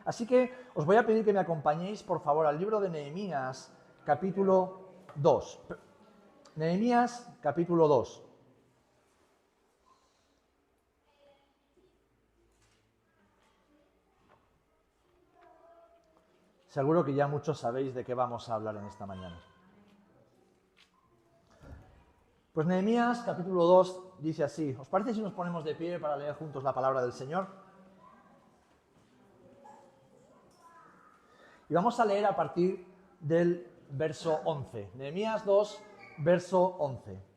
Así que os voy a pedir que me acompañéis, por favor, al libro de Nehemías, capítulo 2. Nehemías, capítulo 2. Seguro que ya muchos sabéis de qué vamos a hablar en esta mañana. Pues Nehemías, capítulo 2, dice así. ¿Os parece si nos ponemos de pie para leer juntos la palabra del Señor? Y vamos a leer a partir del verso 11. Nehemías 2, verso 11.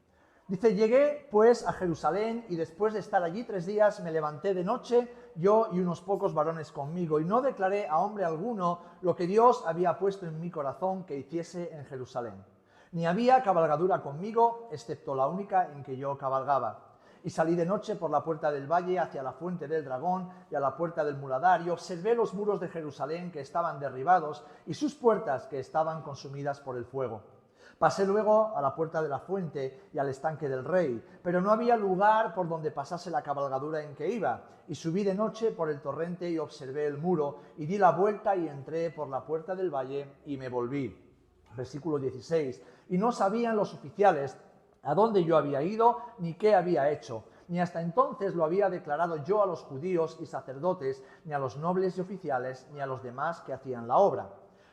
Dice, llegué pues a Jerusalén y después de estar allí 3 días me levanté de noche, yo y unos pocos varones conmigo, y no declaré a hombre alguno lo que Dios había puesto en mi corazón que hiciese en Jerusalén. Ni había cabalgadura conmigo, excepto la única en que yo cabalgaba. Y salí de noche por la puerta del valle hacia la fuente del dragón y a la puerta del muladar, y observé los muros de Jerusalén que estaban derribados y sus puertas que estaban consumidas por el fuego. Pasé luego a la puerta de la fuente y al estanque del rey, pero no había lugar por donde pasase la cabalgadura en que iba, y subí de noche por el torrente y observé el muro, y di la vuelta y entré por la puerta del valle y me volví. Versículo 16. Y no sabían los oficiales a dónde yo había ido ni qué había hecho, ni hasta entonces lo había declarado yo a los judíos y sacerdotes, ni a los nobles y oficiales, ni a los demás que hacían la obra.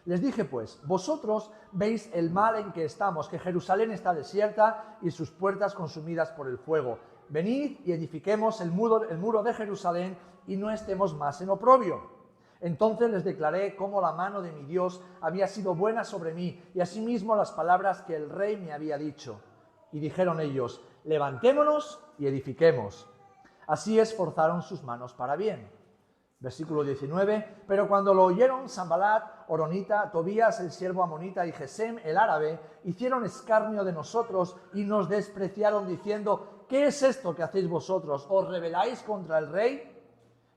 Les dije pues, vosotros veis el mal en que estamos, que Jerusalén está desierta y sus puertas consumidas por el fuego. Venid y edifiquemos el muro de Jerusalén y no estemos más en oprobio. Entonces les declaré cómo la mano de mi Dios había sido buena sobre mí, y asimismo las palabras que el rey me había dicho. Y dijeron ellos, levantémonos y edifiquemos. Así esforzaron sus manos para bien. Versículo 19, pero cuando lo oyeron Sanbalat, Horonita, Tobías el siervo amonita y Gesem el árabe, hicieron escarnio de nosotros y nos despreciaron diciendo, ¿qué es esto que hacéis vosotros? ¿Os rebeláis contra el rey?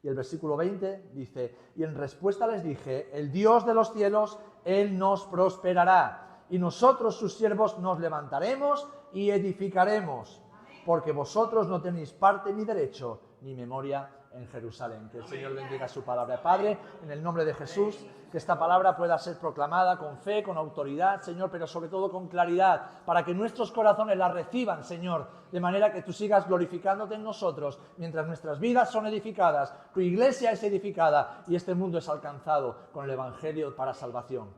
Y el versículo 20 dice, y en respuesta les dije, el Dios de los cielos, Él nos prosperará, y nosotros sus siervos nos levantaremos y edificaremos, porque vosotros no tenéis parte ni derecho ni memoria en Jerusalén. Que el Señor bendiga su palabra. Padre, en el nombre de Jesús, que esta palabra pueda ser proclamada con fe, con autoridad, Señor, pero sobre todo con claridad, para que nuestros corazones la reciban, Señor, de manera que tú sigas glorificándote en nosotros, mientras nuestras vidas son edificadas, tu iglesia es edificada y este mundo es alcanzado con el Evangelio para salvación.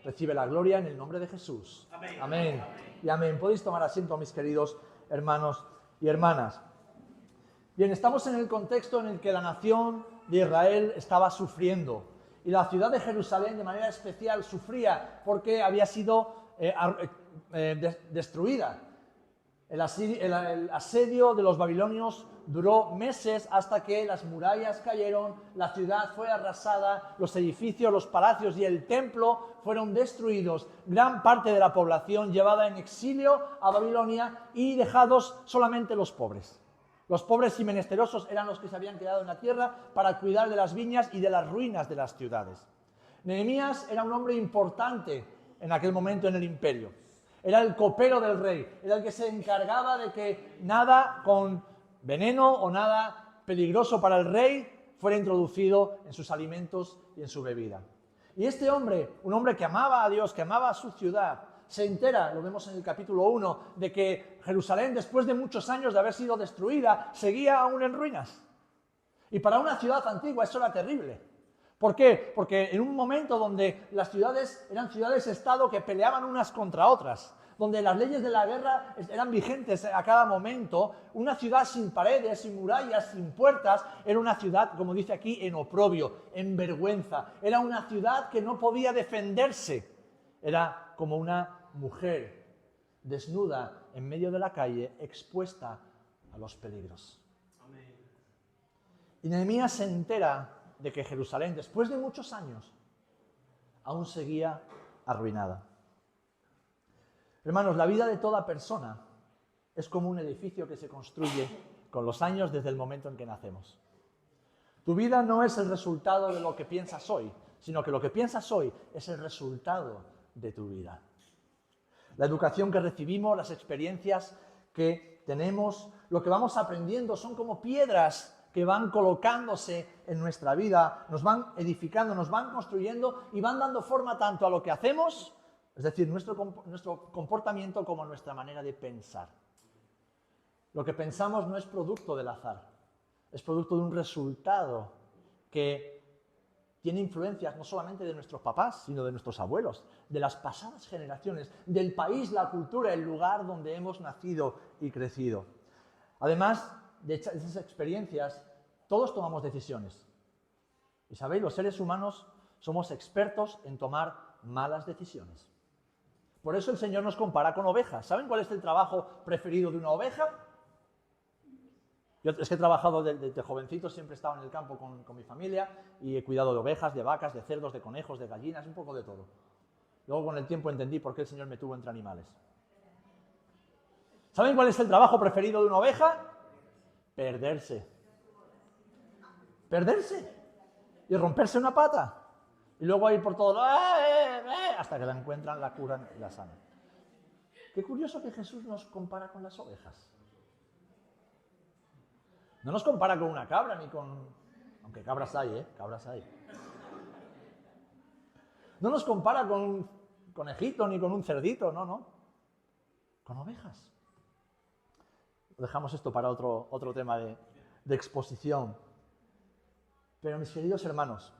Recibe la gloria en el nombre de Jesús. Amén. Amén. Y amén. Podéis tomar asiento, mis queridos hermanos y hermanas. Bien, estamos en el contexto en el que la nación de Israel estaba sufriendo y la ciudad de Jerusalén de manera especial sufría porque había sido destruida. El asedio de los babilonios duró meses hasta que las murallas cayeron, la ciudad fue arrasada, los edificios, los palacios y el templo fueron destruidos, gran parte de la población llevada en exilio a Babilonia y dejados solamente los pobres. Los pobres y menesterosos eran los que se habían quedado en la tierra para cuidar de las viñas y de las ruinas de las ciudades. Nehemías era un hombre importante en aquel momento en el imperio. Era el copero del rey, era el que se encargaba de que nada con veneno o nada peligroso para el rey fuera introducido en sus alimentos y en su bebida. Y este hombre, un hombre que amaba a Dios, que amaba a su ciudad, se entera, lo vemos en el capítulo 1, de que Jerusalén, después de muchos años de haber sido destruida, seguía aún en ruinas. Y para una ciudad antigua eso era terrible. ¿Por qué? Porque en un momento donde las ciudades eran ciudades-estado que peleaban unas contra otras, donde las leyes de la guerra eran vigentes a cada momento, una ciudad sin paredes, sin murallas, sin puertas, era una ciudad, como dice aquí, en oprobio, en vergüenza. Era una ciudad que no podía defenderse. Era como una mujer desnuda en medio de la calle, expuesta a los peligros. Amén. Y Nehemías se entera de que Jerusalén, después de muchos años, aún seguía arruinada. Hermanos, la vida de toda persona es como un edificio que se construye con los años desde el momento en que nacemos. Tu vida no es el resultado de lo que piensas hoy, sino que lo que piensas hoy es el resultado de tu vida. La educación que recibimos, las experiencias que tenemos, lo que vamos aprendiendo son como piedras que van colocándose en nuestra vida, nos van edificando, nos van construyendo y van dando forma tanto a lo que hacemos, es decir, nuestro comportamiento, como a nuestra manera de pensar. Lo que pensamos no es producto del azar, es producto de un resultado que tiene influencias no solamente de nuestros papás, sino de nuestros abuelos, de las pasadas generaciones, del país, la cultura, el lugar donde hemos nacido y crecido. Además de esas experiencias, todos tomamos decisiones. Y sabéis, los seres humanos somos expertos en tomar malas decisiones. Por eso el Señor nos compara con ovejas. ¿Saben cuál es el trabajo preferido de una oveja? Yo es que he trabajado desde jovencito, siempre he estado en el campo con mi familia y he cuidado de ovejas, de vacas, de cerdos, de conejos, de gallinas, un poco de todo. Luego con el tiempo entendí por qué el Señor me tuvo entre animales. ¿Saben cuál es el trabajo preferido de una oveja? Perderse. Perderse. Y romperse una pata. Y luego ir por todo hasta que la encuentran, la curan y la sanan. Qué curioso que Jesús nos compara con las ovejas. No nos compara con una cabra ni con... Aunque cabras hay, cabras hay. No nos compara con un conejito ni con un cerdito, no. Con ovejas. Dejamos esto para otro tema de exposición. Pero mis queridos hermanos,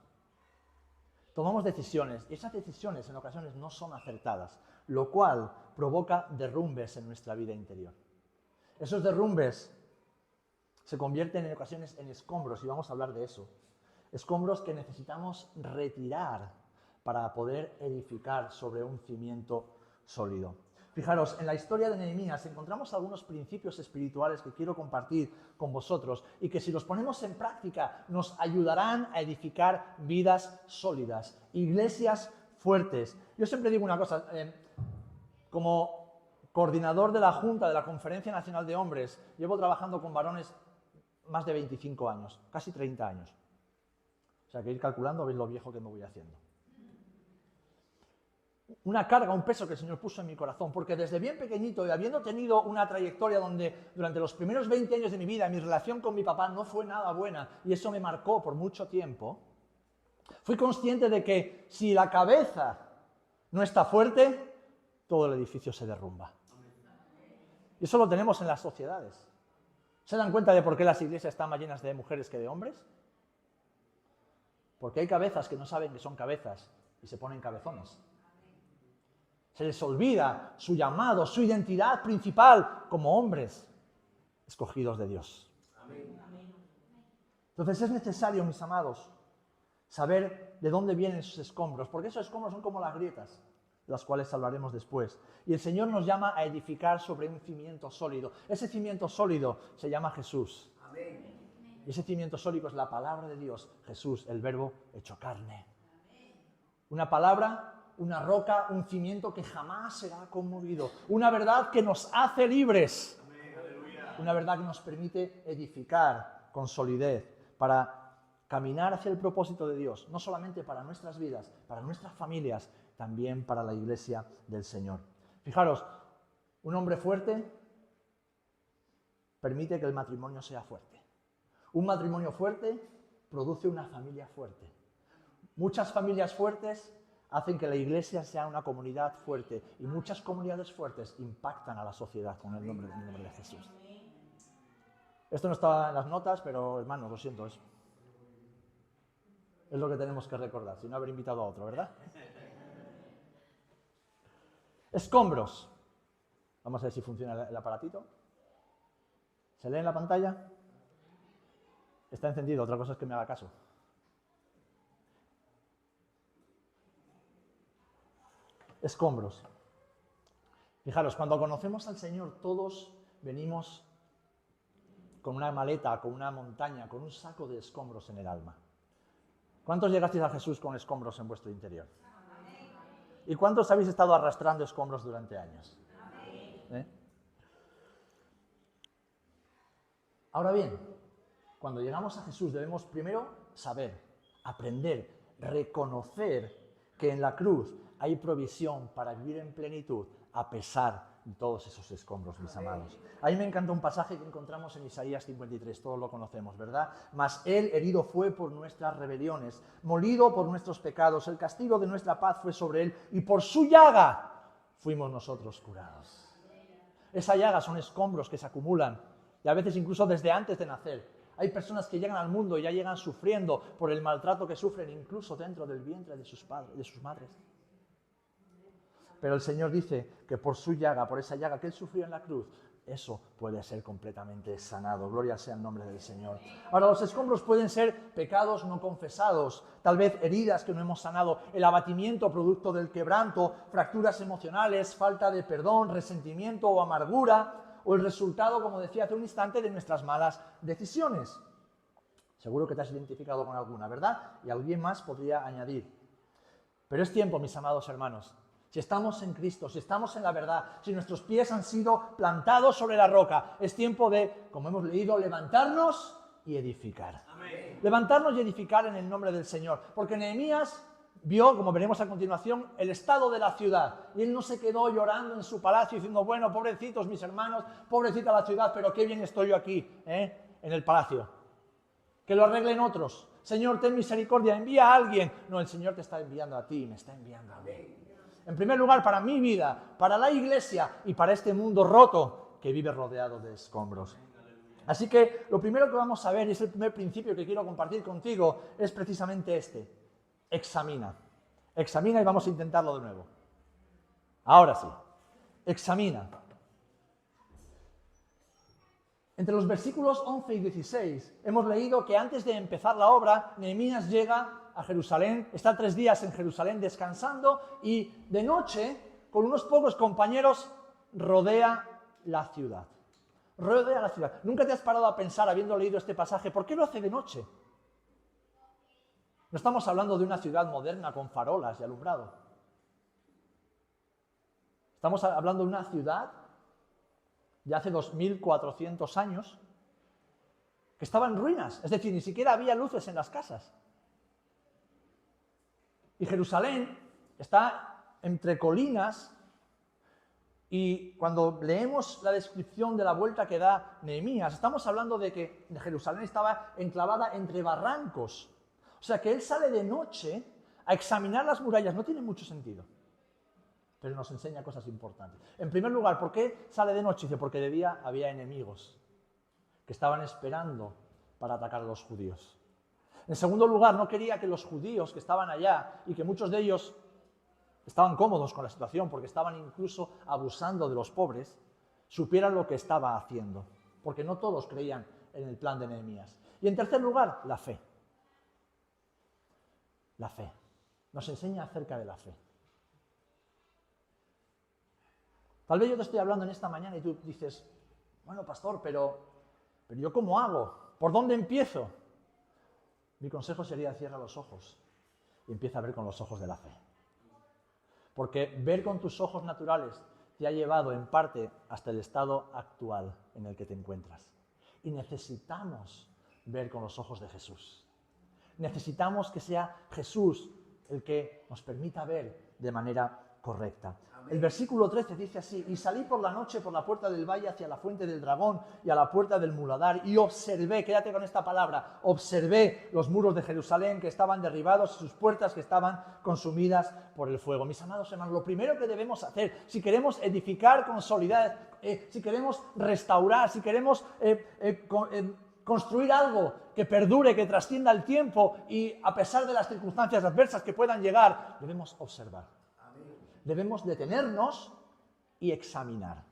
tomamos decisiones y esas decisiones en ocasiones no son acertadas, lo cual provoca derrumbes en nuestra vida interior. Esos derrumbes se convierten en ocasiones en escombros, y vamos a hablar de eso. Escombros que necesitamos retirar para poder edificar sobre un cimiento sólido. Fijaros, en la historia de Nehemías encontramos algunos principios espirituales que quiero compartir con vosotros y que si los ponemos en práctica nos ayudarán a edificar vidas sólidas, iglesias fuertes. Yo siempre digo una cosa, como coordinador de la Junta de la Conferencia Nacional de Hombres, llevo trabajando con varones más de 25 años, casi 30 años. O sea que ir calculando, veis lo viejo que me voy haciendo. Una carga, un peso que el Señor puso en mi corazón, porque desde bien pequeñito y habiendo tenido una trayectoria donde durante los primeros 20 años de mi vida mi relación con mi papá no fue nada buena y eso me marcó por mucho tiempo, fui consciente de que si la cabeza no está fuerte, todo el edificio se derrumba. Y eso lo tenemos en las sociedades. ¿Se dan cuenta de por qué las iglesias están más llenas de mujeres que de hombres? Porque hay cabezas que no saben que son cabezas y se ponen cabezones. Se les olvida su llamado, su identidad principal como hombres escogidos de Dios. Entonces es necesario, mis amados, saber de dónde vienen esos escombros, porque esos escombros son como las grietas, de las cuales hablaremos después. Y el Señor nos llama a edificar sobre un cimiento sólido. Ese cimiento sólido se llama Jesús. Y ese cimiento sólido es la palabra de Dios, Jesús, el verbo hecho carne. Una palabra, una roca, un cimiento que jamás será conmovido. Una verdad que nos hace libres. Una verdad que nos permite edificar con solidez para caminar hacia el propósito de Dios, no solamente para nuestras vidas, para nuestras familias, también para la iglesia del Señor. Fijaros, un hombre fuerte permite que el matrimonio sea fuerte. Un matrimonio fuerte produce una familia fuerte. Muchas familias fuertes hacen que la iglesia sea una comunidad fuerte y muchas comunidades fuertes impactan a la sociedad con el nombre de Jesús. Esto no estaba en las notas, pero hermanos, lo siento, es lo que tenemos que recordar, si no haber invitado a otro, ¿verdad? Escombros. Vamos a ver si funciona el aparatito. ¿Se lee en la pantalla? Está encendido, otra cosa es que me haga caso. Escombros. Fijaros, cuando conocemos al Señor, todos venimos con una maleta, con una montaña, con un saco de escombros en el alma. ¿Cuántos llegasteis a Jesús con escombros en vuestro interior? ¿Y cuántos habéis estado arrastrando escombros durante años? Ahora bien, cuando llegamos a Jesús debemos primero saber, aprender, reconocer que en la cruz hay provisión para vivir en plenitud a pesar todos esos escombros, mis amados. A mí me encanta un pasaje que encontramos en Isaías 53, todos lo conocemos, ¿verdad? Mas Él herido fue por nuestras rebeliones, molido por nuestros pecados, el castigo de nuestra paz fue sobre Él, y por su llaga fuimos nosotros curados. Esa llaga son escombros que se acumulan, y a veces incluso desde antes de nacer. Hay personas que llegan al mundo y ya llegan sufriendo por el maltrato que sufren, incluso dentro del vientre de sus padres, de sus madres. Pero el Señor dice que por su llaga, por esa llaga que Él sufrió en la cruz, eso puede ser completamente sanado. Gloria sea el nombre del Señor. Ahora, los escombros pueden ser pecados no confesados, tal vez heridas que no hemos sanado, el abatimiento producto del quebranto, fracturas emocionales, falta de perdón, resentimiento o amargura, o el resultado, como decía hace un instante, de nuestras malas decisiones. Seguro que te has identificado con alguna, ¿verdad? Y alguien más podría añadir. Pero es tiempo, mis amados hermanos. Si estamos en Cristo, si estamos en la verdad, si nuestros pies han sido plantados sobre la roca, es tiempo de, como hemos leído, levantarnos y edificar. Amén. Levantarnos y edificar en el nombre del Señor. Porque Nehemías vio, como veremos a continuación, el estado de la ciudad. Y él no se quedó llorando en su palacio diciendo, bueno, pobrecitos mis hermanos, pobrecita la ciudad, pero qué bien estoy yo aquí, en el palacio. Que lo arreglen otros. Señor, ten misericordia, envía a alguien. No, el Señor te está enviando a ti, me está enviando a mí. En primer lugar, para mi vida, para la iglesia y para este mundo roto que vive rodeado de escombros. Así que lo primero que vamos a ver, y es el primer principio que quiero compartir contigo, es precisamente este. Examina. Examina y vamos a intentarlo de nuevo. Ahora sí. Examina. Entre los versículos 11 y 16 hemos leído que antes de empezar la obra, Nehemías llega a Jerusalén, está 3 días en Jerusalén descansando y de noche, con unos pocos compañeros, rodea la ciudad. Rodea la ciudad. ¿Nunca te has parado a pensar, habiendo leído este pasaje, por qué lo hace de noche? No estamos hablando de una ciudad moderna con farolas y alumbrado. Estamos hablando de una ciudad de hace 2400 años que estaba en ruinas, es decir, ni siquiera había luces en las casas. Y Jerusalén está entre colinas y cuando leemos la descripción de la vuelta que da Nehemías, estamos hablando de que Jerusalén estaba enclavada entre barrancos. O sea que él sale de noche a examinar las murallas. No tiene mucho sentido, pero nos enseña cosas importantes. En primer lugar, ¿por qué sale de noche? Dice, porque de día había enemigos que estaban esperando para atacar a los judíos. En segundo lugar, no quería que los judíos que estaban allá y que muchos de ellos estaban cómodos con la situación porque estaban incluso abusando de los pobres, supieran lo que estaba haciendo, porque no todos creían en el plan de Nehemías. Y en tercer lugar, la fe. La fe. Nos enseña acerca de la fe. Tal vez yo te estoy hablando en esta mañana y tú dices, bueno, pastor, pero ¿yo cómo hago? ¿Por dónde empiezo? Mi consejo sería cierra los ojos y empieza a ver con los ojos de la fe. Porque ver con tus ojos naturales te ha llevado en parte hasta el estado actual en el que te encuentras. Y necesitamos ver con los ojos de Jesús. Necesitamos que sea Jesús el que nos permita ver de manera correcta. El versículo 13 dice así, y salí por la noche por la puerta del valle hacia la fuente del dragón y a la puerta del muladar y observé, quédate con esta palabra, observé los muros de Jerusalén que estaban derribados y sus puertas que estaban consumidas por el fuego. Mis amados hermanos, lo primero que debemos hacer, si queremos edificar, consolidar, si queremos restaurar, si queremos construir algo que perdure, que trascienda el tiempo y a pesar de las circunstancias adversas que puedan llegar, debemos observar. Debemos detenernos y examinar.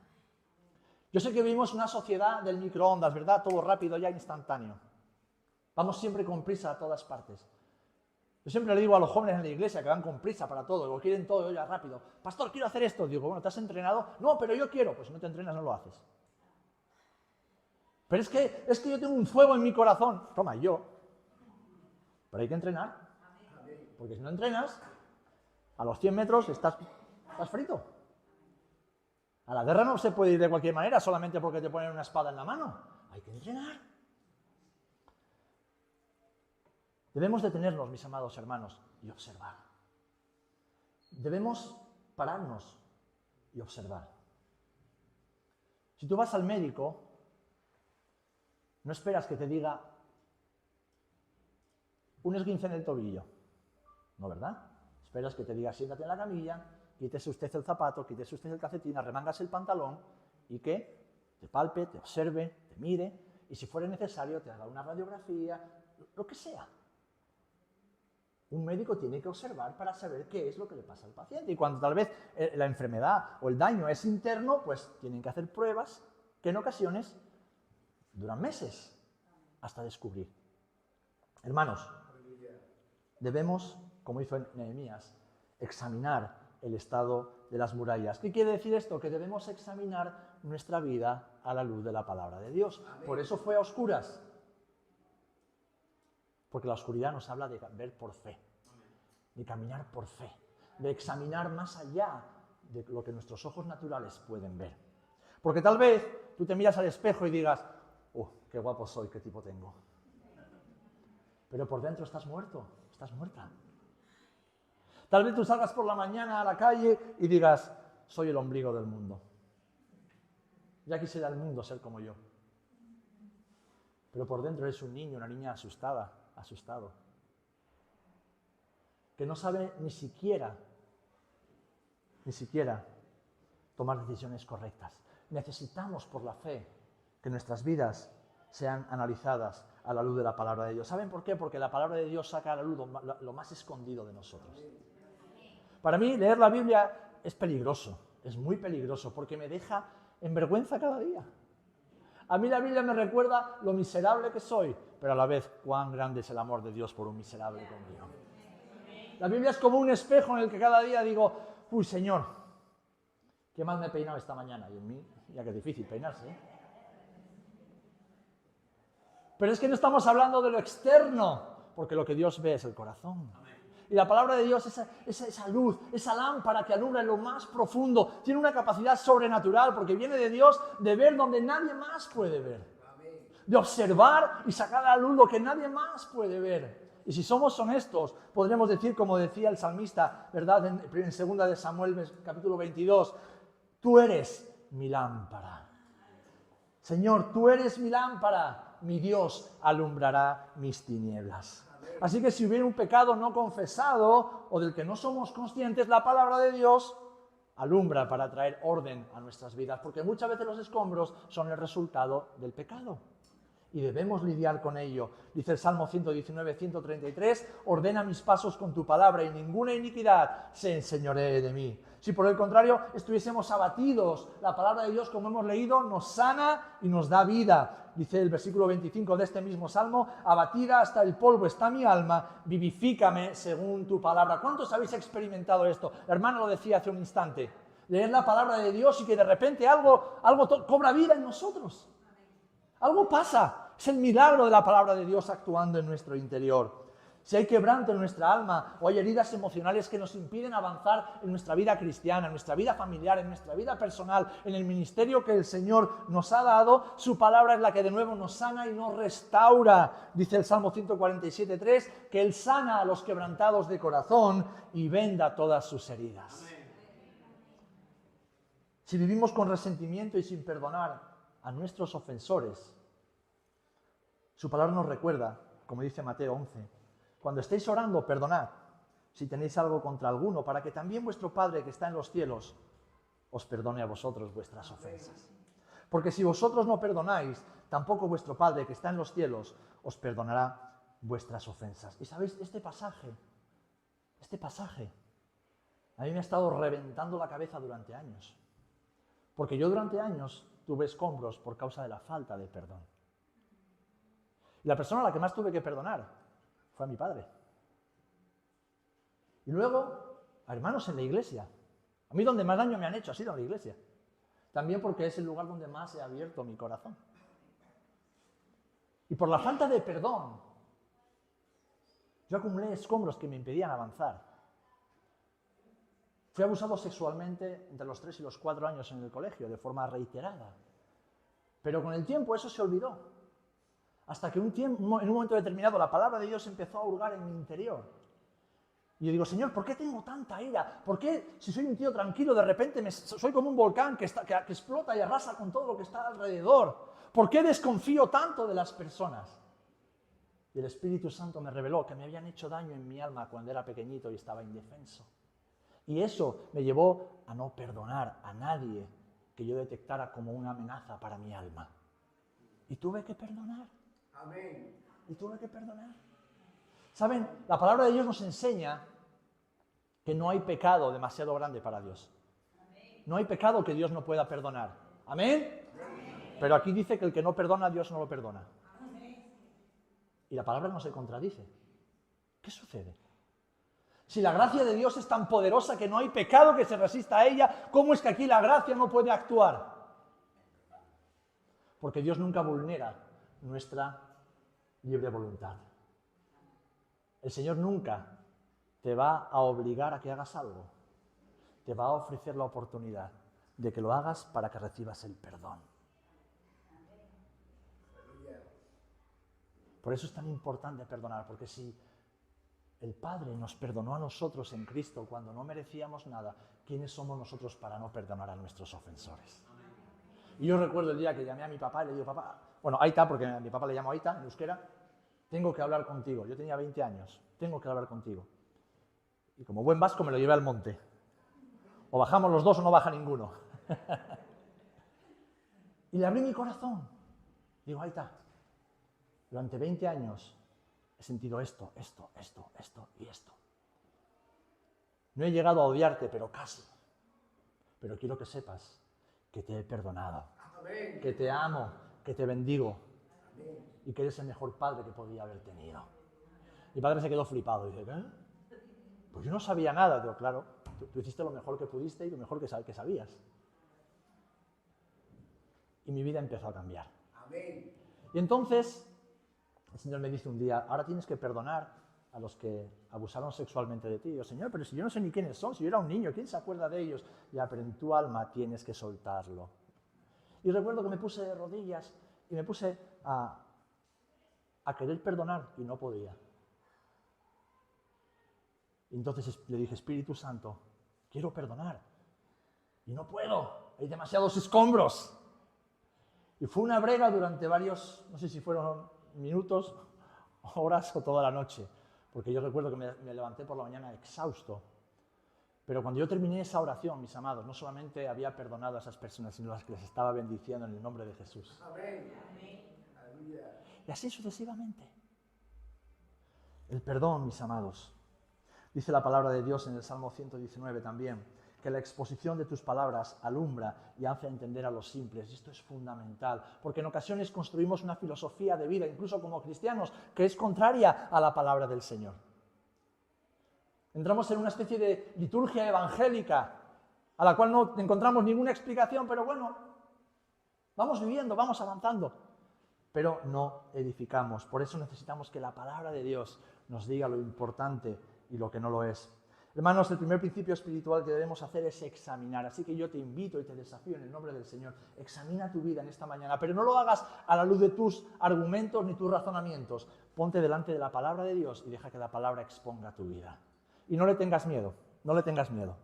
Yo sé que vivimos una sociedad del microondas, ¿verdad? Todo rápido, ya instantáneo. Vamos siempre con prisa a todas partes. Yo siempre le digo a los jóvenes en la iglesia que van con prisa para todo, lo quieren todo ya rápido. Pastor, quiero hacer esto. Digo, bueno, ¿te has entrenado? No, pero yo quiero. Pues si no te entrenas, no lo haces. Pero es que yo tengo un fuego en mi corazón. Toma, yo. Pero hay que entrenar. Porque si no entrenas, a los 100 metros estás frito. A la guerra no se puede ir de cualquier manera solamente porque te ponen una espada en la mano. Hay que entrenar. Debemos detenernos, mis amados hermanos, y observar. Debemos pararnos y observar. Si tú vas al médico, no esperas que te diga un esguince en el tobillo. No, ¿verdad? Esperas que te diga, siéntate en la camilla, quítese usted el zapato, quítese usted el calcetín, arremángase el pantalón y que te palpe, te observe, te mire y si fuera necesario te haga una radiografía, lo que sea. Un médico tiene que observar para saber qué es lo que le pasa al paciente. Y cuando tal vez la enfermedad o el daño es interno, pues tienen que hacer pruebas que en ocasiones duran meses hasta descubrir. Hermanos, debemos, como hizo Nehemías, examinar el estado de las murallas. ¿Qué quiere decir esto? Que debemos examinar nuestra vida a la luz de la palabra de Dios. Por eso fue a oscuras. Porque la oscuridad nos habla de ver por fe, de caminar por fe, de examinar más allá de lo que nuestros ojos naturales pueden ver. Porque tal vez tú te miras al espejo y digas, qué guapo soy, qué tipo tengo. Pero por dentro estás muerto, estás muerta. Tal vez tú salgas por la mañana a la calle y digas, soy el ombligo del mundo. Ya quisiera el mundo ser como yo. Pero por dentro eres un niño, una niña asustado, que no sabe ni siquiera tomar decisiones correctas. Necesitamos por la fe que nuestras vidas sean analizadas a la luz de la palabra de Dios. ¿Saben por qué? Porque la palabra de Dios saca a la luz lo más escondido de nosotros. Para mí leer la Biblia es peligroso, es muy peligroso, porque me deja en vergüenza cada día. A mí la Biblia me recuerda lo miserable que soy, pero a la vez cuán grande es el amor de Dios por un miserable como yo. La Biblia es como un espejo en el que cada día digo, uy, Señor, qué mal me he peinado esta mañana. Y en mí, ya que es difícil peinarse, ¿eh? Pero es que no estamos hablando de lo externo, porque lo que Dios ve es el corazón. Y la palabra de Dios es esa luz, esa lámpara que alumbra en lo más profundo. Tiene una capacidad sobrenatural, porque viene de Dios de ver donde nadie más puede ver. De observar y sacar a la luz lo que nadie más puede ver. Y si somos honestos, podremos decir, como decía el salmista, ¿verdad? En 2 de Samuel, capítulo 22, tú eres mi lámpara. Señor, tú eres mi lámpara, mi Dios alumbrará mis tinieblas. Así que si hubiera un pecado no confesado o del que no somos conscientes, la palabra de Dios alumbra para traer orden a nuestras vidas, porque muchas veces los escombros son el resultado del pecado. Y debemos lidiar con ello. Dice el Salmo 119, 133, ordena mis pasos con tu palabra y ninguna iniquidad se enseñoree de mí. Si por el contrario estuviésemos abatidos, la palabra de Dios, como hemos leído, nos sana y nos da vida. Dice el versículo 25 de este mismo Salmo, abatida hasta el polvo está mi alma, vivifícame según tu palabra. ¿Cuántos habéis experimentado esto? La hermana lo decía hace un instante. Leer la palabra de Dios y que de repente algo cobra vida en nosotros. Algo pasa. Es el milagro de la palabra de Dios actuando en nuestro interior. Si hay quebranto en nuestra alma o hay heridas emocionales que nos impiden avanzar en nuestra vida cristiana, en nuestra vida familiar, en nuestra vida personal, en el ministerio que el Señor nos ha dado, su palabra es la que de nuevo nos sana y nos restaura. Dice el Salmo 147:3 que Él sana a los quebrantados de corazón y venda todas sus heridas. Si vivimos con resentimiento y sin perdonar a nuestros ofensores, su palabra nos recuerda, como dice Mateo 11, cuando estéis orando, perdonad si tenéis algo contra alguno, para que también vuestro Padre que está en los cielos os perdone a vosotros vuestras ofensas. Porque si vosotros no perdonáis, tampoco vuestro Padre que está en los cielos os perdonará vuestras ofensas. Y sabéis, este pasaje, a mí me ha estado reventando la cabeza durante años. Porque yo durante años tuve escombros por causa de la falta de perdón. Y la persona a la que más tuve que perdonar fue a mi padre. Y luego a hermanos en la iglesia. A mí donde más daño me han hecho ha sido en la iglesia. También porque es el lugar donde más he abierto mi corazón. Y por la falta de perdón, yo acumulé escombros que me impedían avanzar. Fui abusado sexualmente entre los 3 y los 4 años en el colegio, de forma reiterada. Pero con el tiempo eso se olvidó. Hasta que en un momento determinado la palabra de Dios empezó a hurgar en mi interior. Y yo digo, Señor, ¿por qué tengo tanta ira? ¿Por qué, si soy un tío tranquilo, de repente soy como un volcán que explota y arrasa con todo lo que está alrededor? ¿Por qué desconfío tanto de las personas? Y el Espíritu Santo me reveló que me habían hecho daño en mi alma cuando era pequeñito y estaba indefenso. Y eso me llevó a no perdonar a nadie que yo detectara como una amenaza para mi alma. Y tuve que perdonar. Amén. Y tuve que perdonar. ¿Saben? La palabra de Dios nos enseña que no hay pecado demasiado grande para Dios. No hay pecado que Dios no pueda perdonar. ¿Amén? Pero aquí dice que el que no perdona, Dios no lo perdona. Y la palabra no se contradice. ¿Qué sucede? Si la gracia de Dios es tan poderosa que no hay pecado que se resista a ella, ¿cómo es que aquí la gracia no puede actuar? Porque Dios nunca vulnera nuestra libre voluntad. El Señor nunca te va a obligar a que hagas algo. Te va a ofrecer la oportunidad de que lo hagas para que recibas el perdón. Por eso es tan importante perdonar, porque si el Padre nos perdonó a nosotros en Cristo cuando no merecíamos nada, ¿quiénes somos nosotros para no perdonar a nuestros ofensores? Y yo recuerdo el día que llamé a mi papá y le digo, papá, bueno, Aita, porque a mi papá le llamo Aita en euskera, tengo que hablar contigo. Yo tenía 20 años, tengo que hablar contigo. Y como buen vasco me lo llevé al monte. O bajamos los dos o no baja ninguno. Y le abrí mi corazón. Digo, Aita, durante 20 años he sentido esto y esto. No he llegado a odiarte, pero casi. Pero quiero que sepas que te he perdonado. Amén. Que te amo, que te bendigo. Amén. Y que eres el mejor padre que podía haber tenido. Mi padre se quedó flipado. Dice, ¿qué? Pues yo no sabía nada. Digo, claro, tú hiciste lo mejor que pudiste y lo mejor que sabías. Y mi vida empezó a cambiar. Amén. Y entonces el Señor me dice un día, ahora tienes que perdonar a los que abusaron sexualmente de ti. Y yo, Señor, pero si yo no sé ni quiénes son, si yo era un niño, ¿quién se acuerda de ellos? Ya, pero en tu alma tienes que soltarlo. Y recuerdo que me puse de rodillas y me puse a querer perdonar y no podía. Y entonces le dije, Espíritu Santo, quiero perdonar y no puedo, hay demasiados escombros. Y fue una brega durante varios, no sé si fueron minutos, horas o toda la noche, porque yo recuerdo que me levanté por la mañana exhausto. Pero cuando yo terminé esa oración, mis amados, no solamente había perdonado a esas personas, sino las que les estaba bendiciendo en el nombre de Jesús. Amén. Y así sucesivamente. El perdón, mis amados. Dice la palabra de Dios en el Salmo 119 también, que la exposición de tus palabras alumbra y hace entender a los simples. Y esto es fundamental, porque en ocasiones construimos una filosofía de vida, incluso como cristianos, que es contraria a la palabra del Señor. Entramos en una especie de liturgia evangélica, a la cual no encontramos ninguna explicación, pero bueno, vamos viviendo, vamos avanzando, pero no edificamos. Por eso necesitamos que la palabra de Dios nos diga lo importante y lo que no lo es. Hermanos, el primer principio espiritual que debemos hacer es examinar. Así que yo te invito y te desafío en el nombre del Señor. Examina tu vida en esta mañana, pero no lo hagas a la luz de tus argumentos ni tus razonamientos. Ponte delante de la palabra de Dios y deja que la palabra exponga tu vida. Y no le tengas miedo, no le tengas miedo.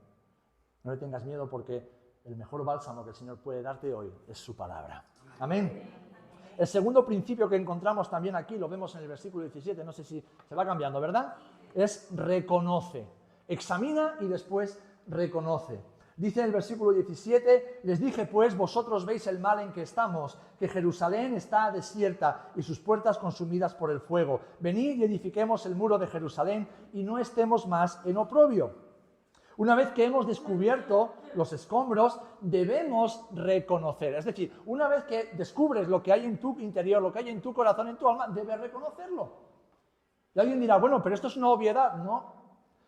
No le tengas miedo porque el mejor bálsamo que el Señor puede darte hoy es su palabra. Amén. El segundo principio que encontramos también aquí, lo vemos en el versículo 17, no sé si se va cambiando, ¿verdad? Es reconoce. Examina y después reconoce. Dice en el versículo 17, les dije pues, vosotros veis el mal en que estamos, que Jerusalén está desierta y sus puertas consumidas por el fuego. Venid y edifiquemos el muro de Jerusalén y no estemos más en oprobio. Una vez que hemos descubierto los escombros, debemos reconocer. Es decir, una vez que descubres lo que hay en tu interior, lo que hay en tu corazón, en tu alma, debes reconocerlo. Y alguien dirá, bueno, pero esto es una obviedad. No,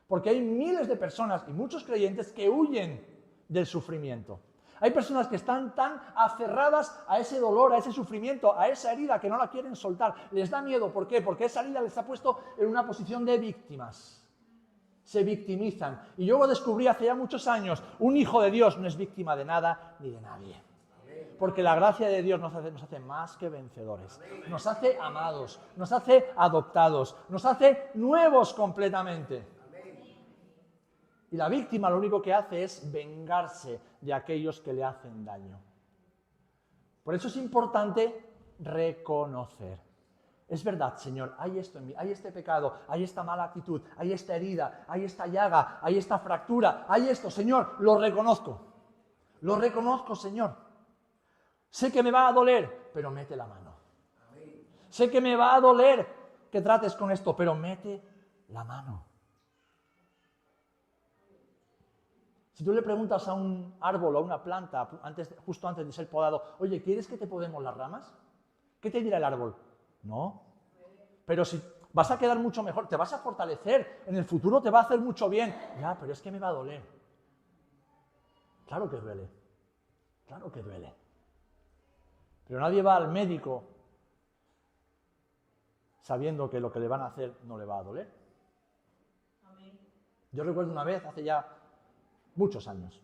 porque hay miles de personas y muchos creyentes que huyen del sufrimiento. Hay personas que están tan aferradas a ese dolor, a ese sufrimiento, a esa herida que no la quieren soltar. Les da miedo. ¿Por qué? Porque esa herida les ha puesto en una posición de víctimas. Se victimizan. Y yo lo descubrí hace ya muchos años. Un hijo de Dios no es víctima de nada ni de nadie. Porque la gracia de Dios nos hace más que vencedores. Nos hace amados, nos hace adoptados, nos hace nuevos completamente. Y la víctima lo único que hace es vengarse de aquellos que le hacen daño. Por eso es importante reconocer. Es verdad, Señor, hay esto en mí, hay este pecado, hay esta mala actitud, hay esta herida, hay esta llaga, hay esta fractura, hay esto, Señor, lo reconozco. Lo reconozco, Señor. Sé que me va a doler, pero mete la mano. Sé que me va a doler que trates con esto, pero mete la mano. Si tú le preguntas a un árbol o a una planta, justo antes de ser podado, oye, ¿quieres que te podemos las ramas? ¿Qué te dirá el árbol? No. Pero si vas a quedar mucho mejor, te vas a fortalecer, en el futuro te va a hacer mucho bien. Ya, pero es que me va a doler. Claro que duele. Claro que duele. Pero nadie va al médico sabiendo que lo que le van a hacer no le va a doler. Amén. Yo recuerdo una vez, hace ya muchos años,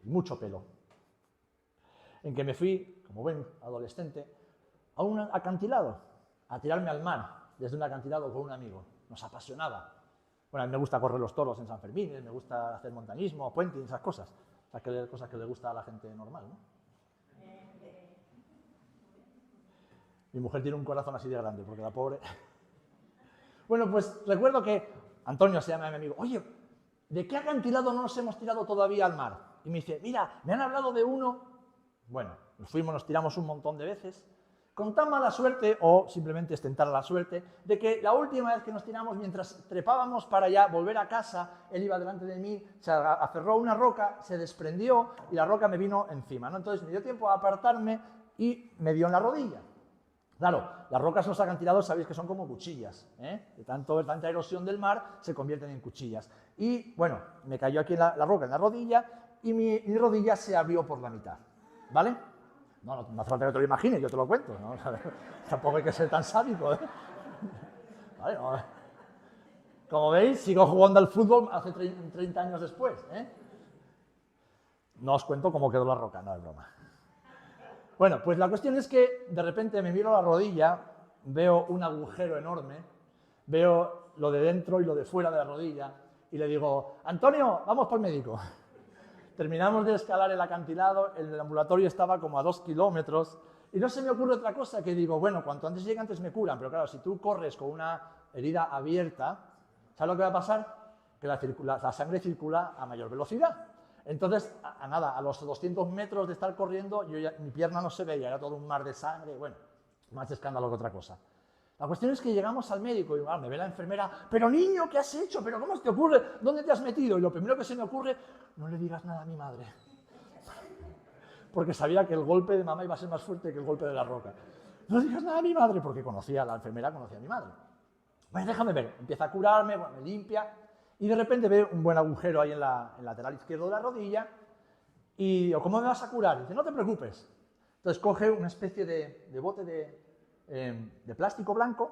mucho pelo, en que me fui, como buen adolescente, a un acantilado, a tirarme al mar, desde un acantilado con un amigo. Nos apasionaba. Bueno, a mí me gusta correr los toros en San Fermín, me gusta hacer montañismo, puenting, esas cosas. Cosas que le gusta a la gente normal, ¿no? Mi mujer tiene un corazón así de grande, porque la pobre... Bueno, pues recuerdo que Antonio, se llama mi amigo, oye, ¿de qué acantilado no nos hemos tirado todavía al mar? Y me dice, mira, me han hablado de uno. Bueno, nos fuimos, nos tiramos un montón de veces, con tan mala suerte, o simplemente es tentar la suerte, de que la última vez que nos tiramos, mientras trepábamos para ya volver a casa, él iba delante de mí, se aferró a una roca, se desprendió y la roca me vino encima, ¿no? Entonces me dio tiempo a apartarme y me dio en la rodilla. Claro, las rocas en los acantilados sabéis que son como cuchillas, ¿eh? De tanta erosión del mar se convierten en cuchillas. Y bueno, me cayó aquí la roca en la rodilla y mi rodilla se abrió por la mitad, ¿vale? No hace falta que te lo imagines, yo te lo cuento, ¿no? Tampoco hay que ser tan sádico, ¿eh? ¿Vale? No. Como veis, sigo jugando al fútbol hace 30 años después, ¿eh? No os cuento cómo quedó la roca, no es broma. Bueno, pues la cuestión es que de repente me miro la rodilla, veo un agujero enorme, veo lo de dentro y lo de fuera de la rodilla y le digo, Antonio, vamos por el médico. Terminamos de escalar el acantilado, el ambulatorio estaba como a 2 kilómetros y no se me ocurre otra cosa que digo, bueno, cuanto antes llegue antes me curan, pero claro, si tú corres con una herida abierta, ¿sabes lo que va a pasar? Que la sangre circula a mayor velocidad. Entonces, a los 200 metros de estar corriendo, mi pierna no se veía, era todo un mar de sangre, bueno, más escándalo que otra cosa. La cuestión es que llegamos al médico y me ve la enfermera, pero niño, ¿qué has hecho? ¿Pero cómo te ocurre? ¿Dónde te has metido? Y lo primero que se me ocurre, no le digas nada a mi madre. Porque sabía que el golpe de mamá iba a ser más fuerte que el golpe de la roca. No le digas nada a mi madre, porque la enfermera conocía a mi madre. Bueno, déjame ver, empieza a curarme, me limpia, y de repente ve un buen agujero ahí en el lateral izquierdo de la rodilla, y digo, ¿cómo me vas a curar? Y dice, no te preocupes. Entonces coge una especie de bote de plástico blanco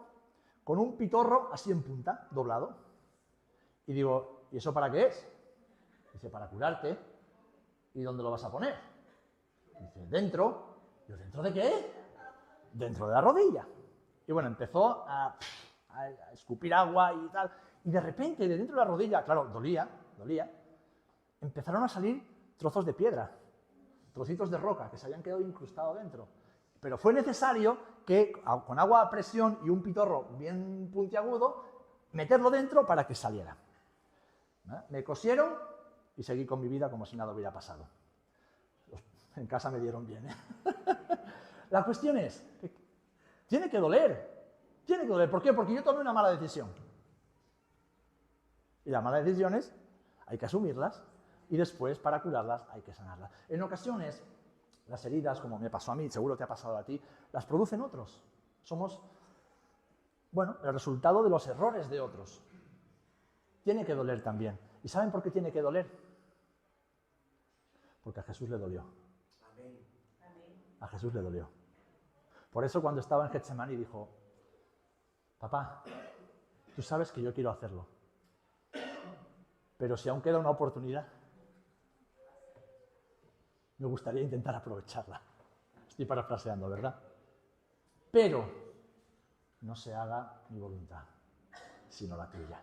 con un pitorro así en punta, doblado. Y digo, ¿y eso para qué es? Dice, para curarte. ¿Y dónde lo vas a poner? Dice, dentro. Digo, ¿dentro de qué? Dentro de la rodilla. Y bueno, empezó a escupir agua y tal. Y de repente, de dentro de la rodilla, claro, dolía, empezaron a salir trozos de piedra, trocitos de roca que se habían quedado incrustados dentro. Pero fue necesario que, con agua a presión y un pitorro bien puntiagudo, meterlo dentro para que saliera. Me cosieron y seguí con mi vida como si nada hubiera pasado. En casa me dieron bien, ¿eh? La cuestión es, que tiene que doler. Tiene que doler. ¿Por qué? Porque yo tomé una mala decisión. Y las malas decisiones hay que asumirlas y después, para curarlas, hay que sanarlas. En ocasiones, las heridas, como me pasó a mí, seguro te ha pasado a ti, las producen otros. Somos, bueno, el resultado de los errores de otros. Tiene que doler también. ¿Y saben por qué tiene que doler? Porque a Jesús le dolió. A Jesús le dolió. Por eso cuando estaba en Getsemaní dijo, papá, tú sabes que yo quiero hacerlo. Pero si aún queda una oportunidad, me gustaría intentar aprovecharla. Estoy parafraseando, ¿verdad? Pero no se haga mi voluntad, sino la tuya.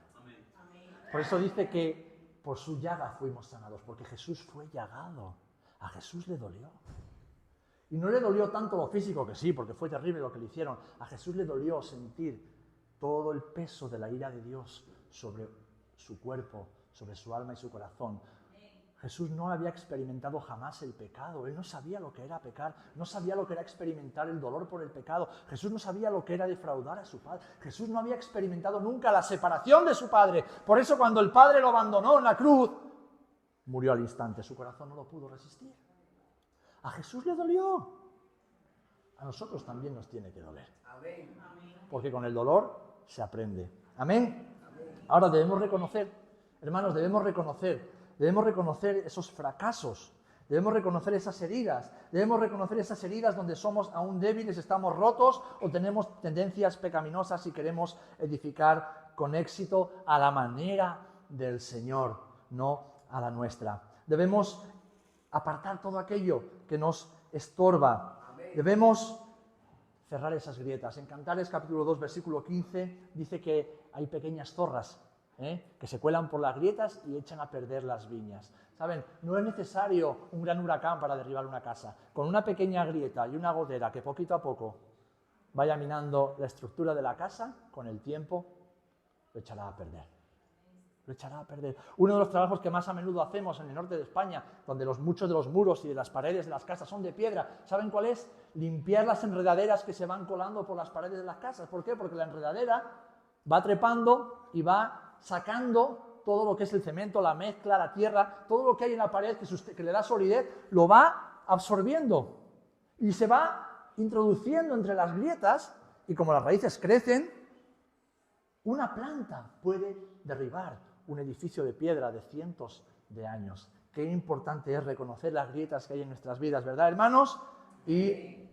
Por eso dice que por su llaga fuimos sanados, porque Jesús fue llagado. A Jesús le dolió. Y no le dolió tanto lo físico, que sí, porque fue terrible lo que le hicieron. A Jesús le dolió sentir todo el peso de la ira de Dios sobre su cuerpo, sobre su alma y su corazón. Jesús no había experimentado jamás el pecado. Él no sabía lo que era pecar, no sabía lo que era experimentar el dolor por el pecado. Jesús no sabía lo que era defraudar a su Padre. Jesús no había experimentado nunca la separación de su Padre. Por eso cuando el Padre lo abandonó en la cruz, murió al instante. Su corazón no lo pudo resistir. A Jesús le dolió. A nosotros también nos tiene que doler. Amén. Porque con el dolor se aprende. ¿Amén? Ahora debemos reconocer, hermanos, debemos reconocer esos fracasos, debemos reconocer esas heridas donde somos aún débiles, estamos rotos o tenemos tendencias pecaminosas y queremos edificar con éxito a la manera del Señor, no a la nuestra. Debemos apartar todo aquello que nos estorba. Debemos cerrar esas grietas. En Cantares capítulo 2, versículo 15, dice que hay pequeñas zorras que se cuelan por las grietas y echan a perder las viñas. ¿Saben? No es necesario un gran huracán para derribar una casa. Con una pequeña grieta y una gotera que poquito a poco vaya minando la estructura de la casa, con el tiempo lo echará a perder. Lo echará a perder. Uno de los trabajos que más a menudo hacemos en el norte de España, donde muchos de los muros y de las paredes de las casas son de piedra, ¿saben cuál es? Limpiar las enredaderas que se van colando por las paredes de las casas. ¿Por qué? Porque la enredadera va trepando y va sacando todo lo que es el cemento, la mezcla, la tierra, todo lo que hay en la pared que le da solidez, lo va absorbiendo y se va introduciendo entre las grietas y como las raíces crecen, una planta puede derribar un edificio de piedra de cientos de años. Qué importante es reconocer las grietas que hay en nuestras vidas, ¿verdad, hermanos? Y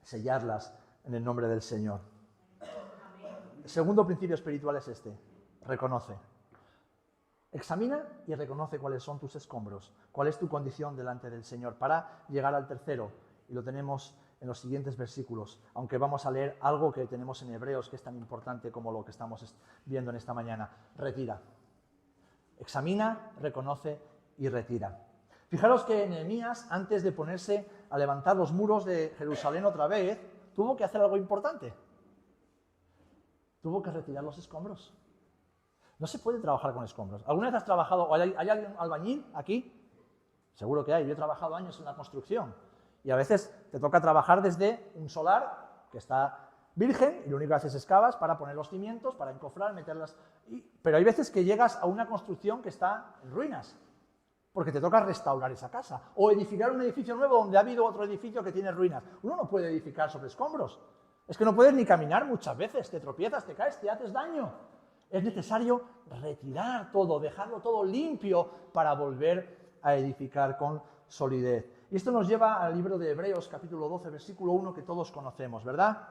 sellarlas en el nombre del Señor. El segundo principio espiritual es este: reconoce. Examina y reconoce cuáles son tus escombros, cuál es tu condición delante del Señor, para llegar al tercero, y lo tenemos en los siguientes versículos, aunque vamos a leer algo que tenemos en Hebreos que es tan importante como lo que estamos viendo en esta mañana. Retira. Examina, reconoce y retira. Fijaros que Nehemías, antes de ponerse a levantar los muros de Jerusalén otra vez, tuvo que hacer algo importante. Tuvo que retirar los escombros. No se puede trabajar con escombros. ¿Alguna vez has trabajado, o hay alguien albañil aquí? Seguro que hay. Yo he trabajado años en la construcción. Y a veces te toca trabajar desde un solar que está virgen y lo único que haces es excavas para poner los cimientos, para encofrar, meterlas. Pero hay veces que llegas a una construcción que está en ruinas, porque te toca restaurar esa casa. O edificar un edificio nuevo donde ha habido otro edificio que tiene ruinas. Uno no puede edificar sobre escombros. Es que no puedes ni caminar muchas veces, te tropiezas, te caes, te haces daño. Es necesario retirar todo, dejarlo todo limpio para volver a edificar con solidez. Y esto nos lleva al libro de Hebreos, capítulo 12, versículo 1, que todos conocemos, ¿verdad?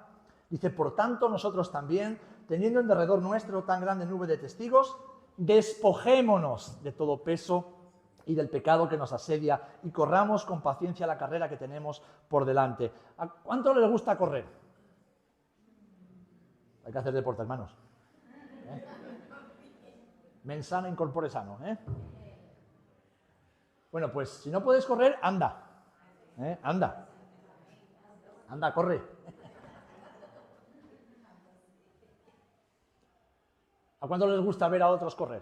Dice, por tanto, nosotros también, teniendo en derredor nuestro tan grande nube de testigos, despojémonos de todo peso y del pecado que nos asedia y corramos con paciencia la carrera que tenemos por delante. ¿A cuánto les gusta correr? Hay que hacer deporte, hermanos. Mens sana in corpore sano, Bueno, pues si no puedes correr, anda. Anda. Anda, corre. ¿A cuánto les gusta ver a otros correr?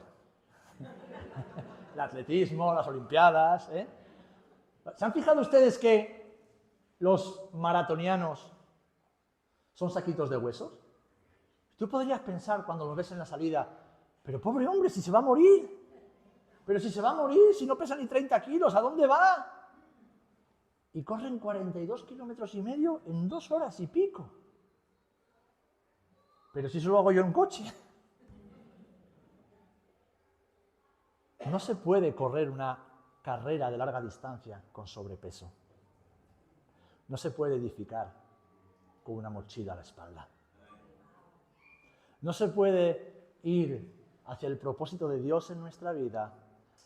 El atletismo, las olimpiadas, ¿Se han fijado ustedes que los maratonianos son saquitos de huesos? Tú podrías pensar cuando los ves en la salida, pero pobre hombre, si se va a morir. Pero si se va a morir, si no pesa ni 30 kilos, ¿a dónde va? Y corren 42,5 kilómetros en 2 horas y pico. Pero si eso lo hago yo en coche. No se puede correr una carrera de larga distancia con sobrepeso. No se puede edificar con una mochila a la espalda. No se puede ir hacia el propósito de Dios en nuestra vida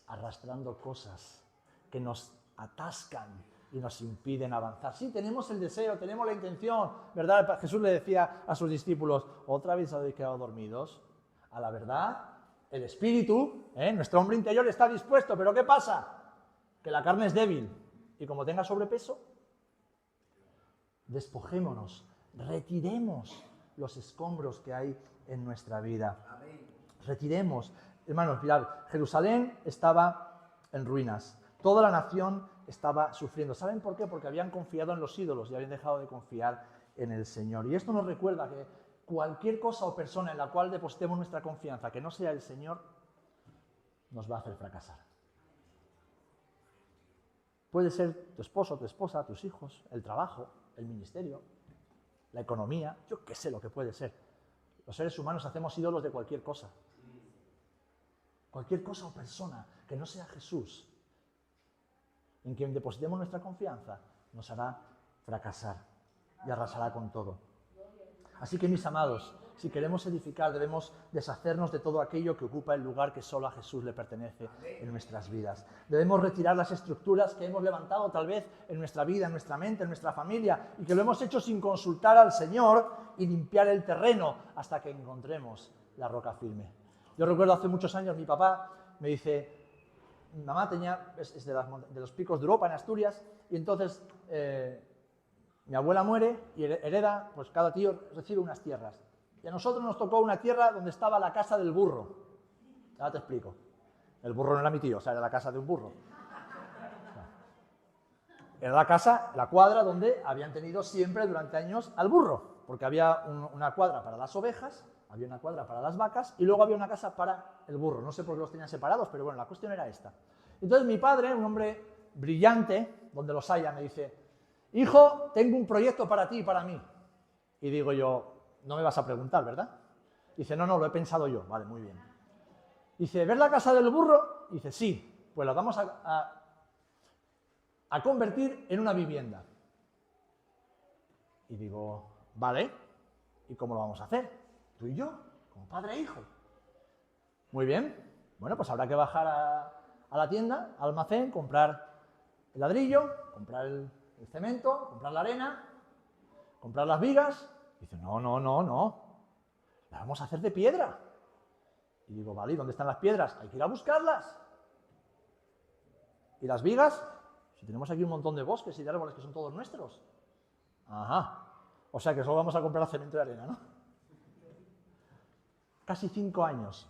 arrastrando cosas que nos atascan y nos impiden avanzar. Sí, tenemos el deseo, tenemos la intención, ¿verdad? Jesús le decía a sus discípulos, ¿otra vez habéis quedado dormidos? A la verdad, el espíritu, nuestro hombre interior está dispuesto, pero ¿qué pasa? Que la carne es débil y como tenga sobrepeso, despojémonos, retiremos los escombros que hay en nuestra vida. Retiremos. Hermanos, mirad, Jerusalén estaba en ruinas. Toda la nación estaba sufriendo. ¿Saben por qué? Porque habían confiado en los ídolos y habían dejado de confiar en el Señor. Y esto nos recuerda que cualquier cosa o persona en la cual depositemos nuestra confianza que no sea el Señor, nos va a hacer fracasar. Puede ser tu esposo, tu esposa, tus hijos, el trabajo, el ministerio, la economía, yo qué sé lo que puede ser. Los seres humanos hacemos ídolos de cualquier cosa. Cualquier cosa o persona que no sea Jesús, en quien depositemos nuestra confianza, nos hará fracasar y arrasará con todo. Así que, mis amados, si queremos edificar, debemos deshacernos de todo aquello que ocupa el lugar que solo a Jesús le pertenece en nuestras vidas. Debemos retirar las estructuras que hemos levantado tal vez en nuestra vida, en nuestra mente, en nuestra familia, y que lo hemos hecho sin consultar al Señor y limpiar el terreno hasta que encontremos la roca firme. Yo recuerdo hace muchos años, mi papá me dice, mi mamá es de los picos de Europa, en Asturias, y entonces mi abuela muere y hereda, pues cada tío recibe unas tierras. Y a nosotros nos tocó una tierra donde estaba la casa del burro. Ahora te explico. El burro no era mi tío, o sea, era la casa de un burro. Era la casa, la cuadra donde habían tenido siempre durante años al burro, porque había una cuadra para las ovejas, había una cuadra para las vacas y luego había una casa para el burro. No sé por qué los tenían separados, pero bueno, la cuestión era esta. Entonces mi padre, un hombre brillante, donde los haya, me dice, hijo, tengo un proyecto para ti y para mí. Y digo yo, no me vas a preguntar, ¿verdad? Dice, no, lo he pensado yo. Vale, muy bien. Dice, ¿ves la casa del burro? Dice, sí, pues la vamos a convertir en una vivienda. Y digo, vale, ¿y cómo lo vamos a hacer? Tú y yo, como padre e hijo. Muy bien, bueno, pues habrá que bajar a la tienda, al almacén, comprar el ladrillo, comprar el cemento, comprar la arena, comprar las vigas. Dice, no, la vamos a hacer de piedra. Y digo, vale, ¿y dónde están las piedras? Hay que ir a buscarlas. ¿Y las vigas? Si tenemos aquí un montón de bosques y de árboles que son todos nuestros. Ajá, o sea que solo vamos a comprar cemento y arena, ¿no? Casi 5 años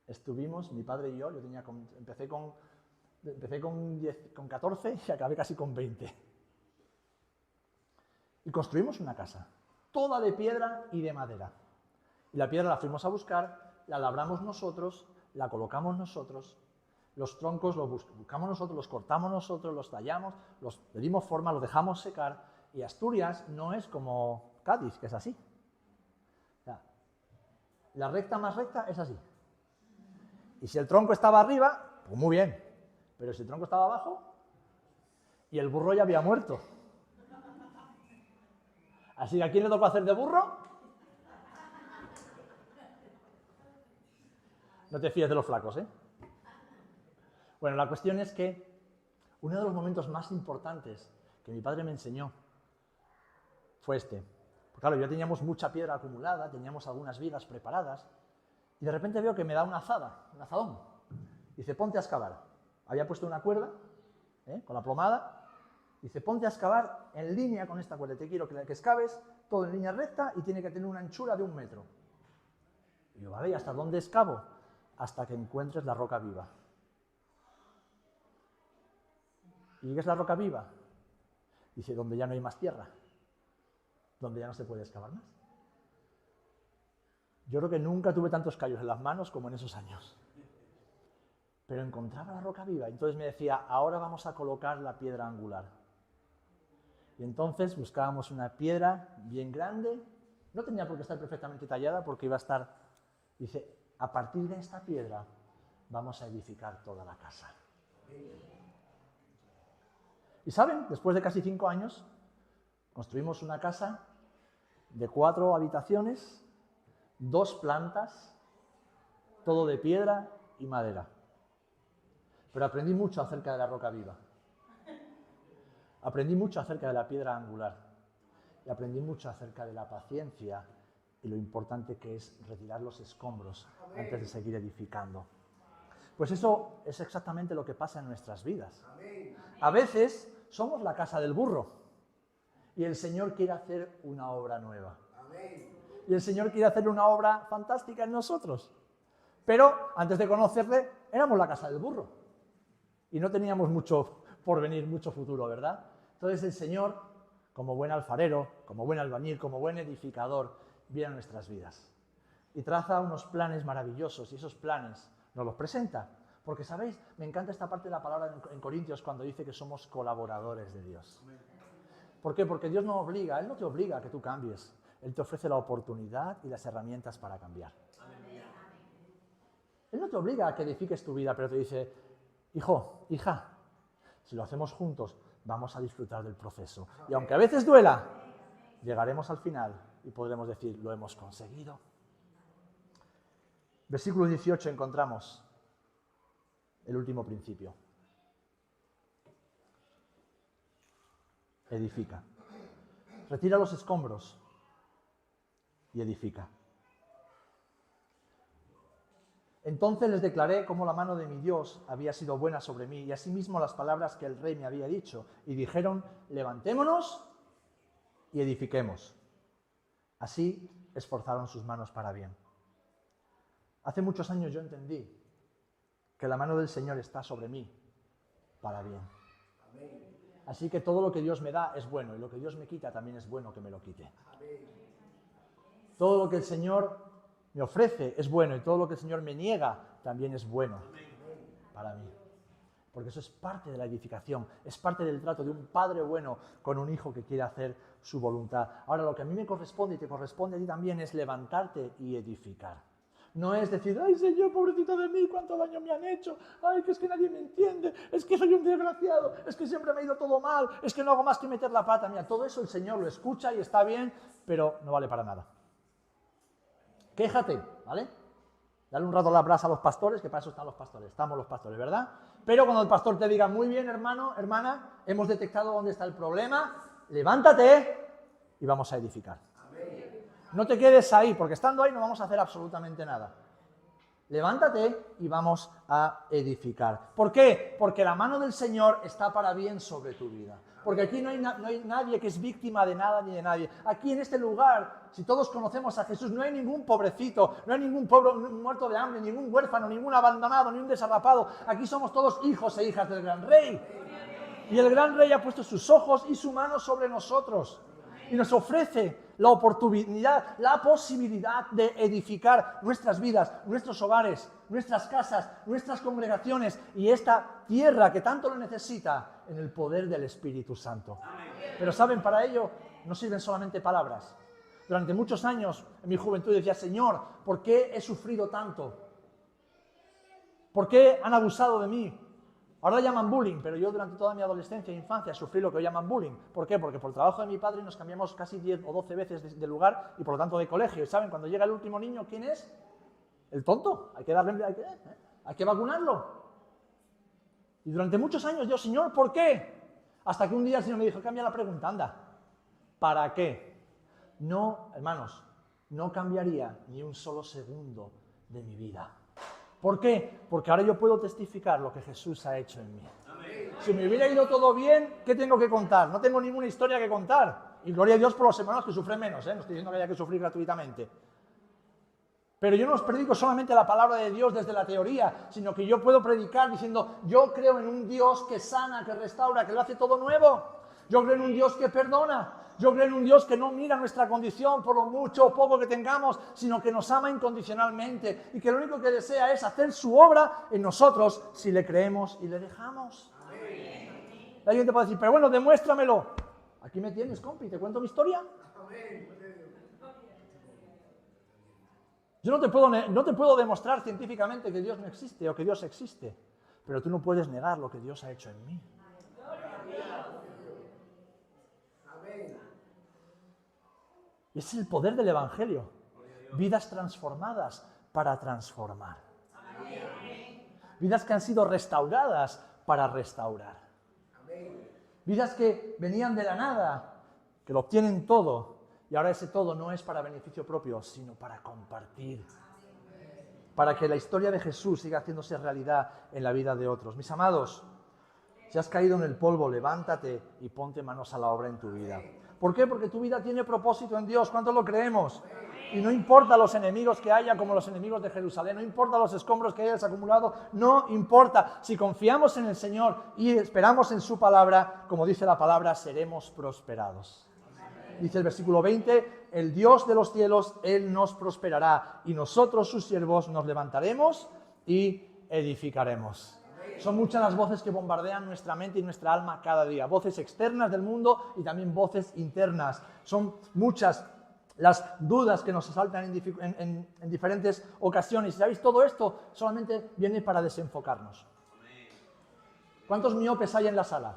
estuvimos, mi padre y yo empecé con 14 y acabé casi con 20. Y construimos una casa, toda de piedra y de madera. Y la piedra la fuimos a buscar, la labramos nosotros, la colocamos nosotros, los troncos los buscamos nosotros, los cortamos nosotros, los tallamos, le dimos forma, los dejamos secar. Y Asturias no es como Cádiz, que es así. La recta más recta es así. Y si el tronco estaba arriba, pues muy bien. Pero si el tronco estaba abajo y el burro ya había muerto. Así que ¿a quién le tocó hacer de burro? No te fíes de los flacos, ¿eh? Bueno, la cuestión es que uno de los momentos más importantes que mi padre me enseñó fue este. Porque claro, ya teníamos mucha piedra acumulada, teníamos algunas vigas preparadas, y de repente veo que me da una azada, un azadón. Dice, ponte a excavar. Había puesto una cuerda, con la plomada. Dice, ponte a excavar en línea con esta cuerda. Te quiero que excaves todo en línea recta y tiene que tener una anchura de 1 metro. Y yo, vale, ¿y hasta dónde excavo? Hasta que encuentres la roca viva. ¿Y qué es la roca viva? Dice, donde ya no hay más tierra. Donde ya no se puede excavar más. Yo creo que nunca tuve tantos callos en las manos como en esos años. Pero encontraba la roca viva. Entonces me decía, ahora vamos a colocar la piedra angular. Y entonces buscábamos una piedra bien grande. No tenía por qué estar perfectamente tallada porque iba a estar... Dice, a partir de esta piedra vamos a edificar toda la casa. Y ¿saben? Después de casi 5 años, construimos una casa de 4 habitaciones, 2 plantas, todo de piedra y madera. Pero aprendí mucho acerca de la roca viva. Aprendí mucho acerca de la piedra angular. Y aprendí mucho acerca de la paciencia y lo importante que es retirar los escombros antes de seguir edificando. Pues eso es exactamente lo que pasa en nuestras vidas. A veces somos la casa del burro y el Señor quiere hacer una obra nueva. Y el Señor quiere hacer una obra fantástica en nosotros. Pero antes de conocerle, éramos la casa del burro. Y no teníamos mucho porvenir, mucho futuro, ¿verdad? Entonces el Señor, como buen alfarero, como buen albañil, como buen edificador, viene a nuestras vidas. Y traza unos planes maravillosos, y esos planes nos los presenta. Porque, ¿sabéis? Me encanta esta parte de la palabra en Corintios cuando dice que somos colaboradores de Dios. ¿Por qué? Porque Dios no obliga, Él no te obliga a que tú cambies. Él te ofrece la oportunidad y las herramientas para cambiar. Él no te obliga a que edifiques tu vida, pero te dice, hijo, hija, si lo hacemos juntos, vamos a disfrutar del proceso. Y aunque a veces duela, llegaremos al final y podremos decir, lo hemos conseguido. Versículo 18 encontramos el último principio. Edifica. Retira los escombros y edifica. Entonces les declaré cómo la mano de mi Dios había sido buena sobre mí y asimismo las palabras que el rey me había dicho. Y dijeron, levantémonos y edifiquemos. Así esforzaron sus manos para bien. Hace muchos años yo entendí que la mano del Señor está sobre mí para bien. Así que todo lo que Dios me da es bueno y lo que Dios me quita también es bueno que me lo quite. Todo lo que el Señor me ofrece es bueno y todo lo que el Señor me niega también es bueno para mí. Porque eso es parte de la edificación, es parte del trato de un padre bueno con un hijo que quiere hacer su voluntad. Ahora, lo que a mí me corresponde y te corresponde a ti también es levantarte y edificar. No es decir, ay Señor, pobrecito de mí, cuánto daño me han hecho, ay, que es que nadie me entiende, es que soy un desgraciado, es que siempre me ha ido todo mal, es que no hago más que meter la pata. Mira, todo eso el Señor lo escucha y está bien, pero no vale para nada. Quéjate, ¿vale? Dale un rato la brasa a los pastores, que para eso están los pastores, estamos los pastores, ¿verdad? Pero cuando el pastor te diga, muy bien, hermano, hermana, hemos detectado dónde está el problema, levántate y vamos a edificar. No te quedes ahí, porque estando ahí no vamos a hacer absolutamente nada. Levántate y vamos a edificar. ¿Por qué? Porque la mano del Señor está para bien sobre tu vida. Porque aquí no hay nadie que es víctima de nada ni de nadie. Aquí en este lugar, si todos conocemos a Jesús, no hay ningún pobrecito, no hay ningún pobre muerto de hambre, ningún huérfano, ningún abandonado, ni un desarrapado. Aquí somos todos hijos e hijas del gran Rey. Y el gran Rey ha puesto sus ojos y su mano sobre nosotros. Y nos ofrece la oportunidad, la posibilidad de edificar nuestras vidas, nuestros hogares, nuestras casas, nuestras congregaciones y esta tierra que tanto lo necesita en el poder del Espíritu Santo. Pero saben, para ello no sirven solamente palabras. Durante muchos años en mi juventud decía, Señor, ¿por qué he sufrido tanto? ¿Por qué han abusado de mí? Ahora llaman bullying, pero yo durante toda mi adolescencia e infancia sufrí lo que hoy llaman bullying. ¿Por qué? Porque por el trabajo de mi padre nos cambiamos casi 10 o 12 veces de lugar y por lo tanto de colegio. ¿Y saben? Cuando llega el último niño, ¿quién es? El tonto. Hay que vacunarlo. Y durante muchos años yo, Señor, ¿por qué? Hasta que un día el Señor me dijo, cambia la pregunta, anda. ¿Para qué? No, hermanos, no cambiaría ni un solo segundo de mi vida. ¿Por qué? Porque ahora yo puedo testificar lo que Jesús ha hecho en mí. Si me hubiera ido todo bien, ¿qué tengo que contar? No tengo ninguna historia que contar. Y gloria a Dios por los hermanos que sufren menos, ¿eh? No estoy diciendo que haya que sufrir gratuitamente. Pero yo no os predico solamente la palabra de Dios desde la teoría, sino que yo puedo predicar diciendo, yo creo en un Dios que sana, que restaura, que lo hace todo nuevo. Yo creo en un Dios que perdona. Yo creo en un Dios que no mira nuestra condición por lo mucho o poco que tengamos, sino que nos ama incondicionalmente y que lo único que desea es hacer su obra en nosotros si le creemos y le dejamos. Amén. La gente puede decir, pero bueno, demuéstramelo. Aquí me tienes, compi, ¿te cuento mi historia? Yo no te puedo demostrar científicamente que Dios no existe o que Dios existe, pero tú no puedes negar lo que Dios ha hecho en mí. Y ese es el poder del Evangelio. Vidas transformadas para transformar. Vidas que han sido restauradas para restaurar. Vidas que venían de la nada, que lo obtienen todo Y ahora ese todo no es para beneficio propio, sino para compartir. Para que la historia de Jesús siga haciéndose realidad en la vida de otros. Mis amados, si has caído en el polvo, levántate y ponte manos a la obra en tu vida. ¿Por qué? Porque tu vida tiene propósito en Dios. ¿Cuántos lo creemos? Y no importa los enemigos que haya, como los enemigos de Jerusalén, no importa los escombros que hayas acumulado, no importa. Si confiamos en el Señor y esperamos en su palabra, como dice la palabra, seremos prosperados. Dice el versículo 20, el Dios de los cielos, Él nos prosperará y nosotros, sus siervos, nos levantaremos y edificaremos. Son muchas las voces que bombardean nuestra mente y nuestra alma cada día. Voces externas del mundo y también voces internas. Son muchas las dudas que nos asaltan en diferentes ocasiones. ¿Sabéis? Todo esto solamente viene para desenfocarnos. ¿Cuántos miopes hay en la sala?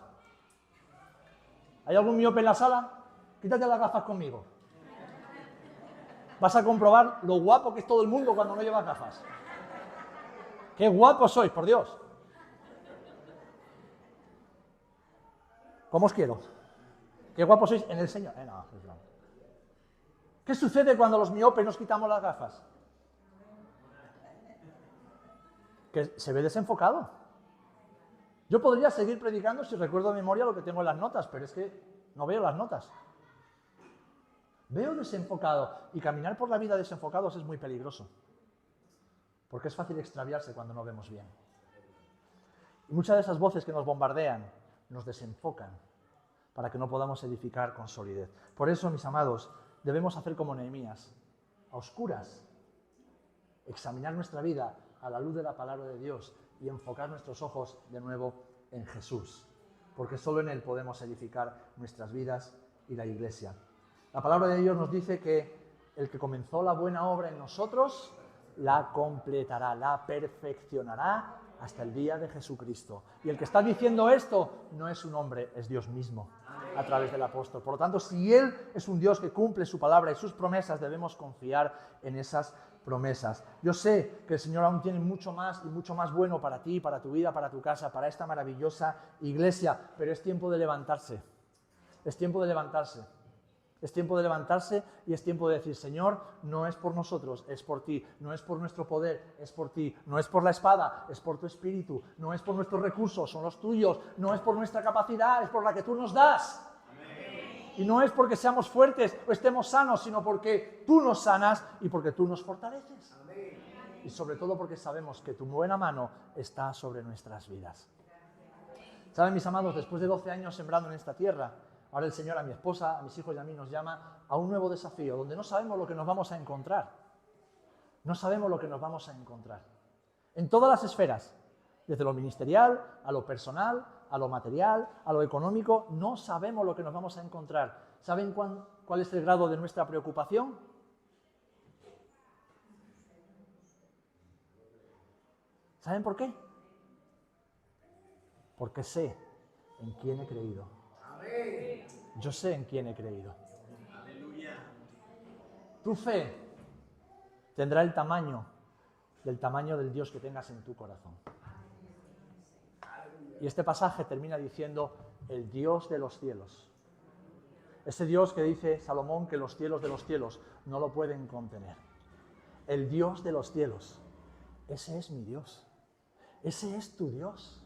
¿Hay algún miope en la sala? Quítate las gafas conmigo. Vas a comprobar lo guapo que es todo el mundo cuando no llevas gafas. ¡Qué guapos sois, por Dios! ¿Cómo os quiero? ¡Qué guapos sois en el Señor! No. ¿Qué sucede cuando los miopes nos quitamos las gafas? Que se ve desenfocado. Yo podría seguir predicando si recuerdo de memoria lo que tengo en las notas, pero es que no veo las notas. Veo desenfocado, y caminar por la vida desenfocados es muy peligroso, porque es fácil extraviarse cuando no vemos bien. Y muchas de esas voces que nos bombardean nos desenfocan para que no podamos edificar con solidez. Por eso, mis amados, debemos hacer como Nehemías, a oscuras, examinar nuestra vida a la luz de la palabra de Dios y enfocar nuestros ojos de nuevo en Jesús, porque solo en Él podemos edificar nuestras vidas y la iglesia. La palabra de Dios nos dice que el que comenzó la buena obra en nosotros, la completará, la perfeccionará hasta el día de Jesucristo. Y el que está diciendo esto no es un hombre, es Dios mismo, a través del apóstol. Por lo tanto, si Él es un Dios que cumple su palabra y sus promesas, debemos confiar en esas promesas. Yo sé que el Señor aún tiene mucho más y mucho más bueno para ti, para tu vida, para tu casa, para esta maravillosa iglesia, pero es tiempo de levantarse. Es tiempo de levantarse. Es tiempo de levantarse y es tiempo de decir, Señor, no es por nosotros, es por ti. No es por nuestro poder, es por ti. No es por la espada, es por tu espíritu. No es por nuestros recursos, son los tuyos. No es por nuestra capacidad, es por la que tú nos das. Amén. Y no es porque seamos fuertes o estemos sanos, sino porque tú nos sanas y porque tú nos fortaleces. Amén. Y sobre todo porque sabemos que tu buena mano está sobre nuestras vidas. ¿Saben, mis amados? Después de 12 años sembrando en esta tierra, ahora el Señor a mi esposa, a mis hijos y a mí nos llama a un nuevo desafío, donde no sabemos lo que nos vamos a encontrar. No sabemos lo que nos vamos a encontrar. En todas las esferas, desde lo ministerial, a lo personal, a lo material, a lo económico, no sabemos lo que nos vamos a encontrar. ¿Saben cuál es el grado de nuestra preocupación? ¿Saben por qué? Porque sé en quién he creído. Yo sé en quién he creído. Tu fe tendrá el tamaño del Dios que tengas en tu corazón. Y este pasaje termina diciendo el Dios de los cielos. Ese Dios que dice Salomón que los cielos de los cielos no lo pueden contener. El Dios de los cielos. Ese es mi Dios. Ese es tu Dios.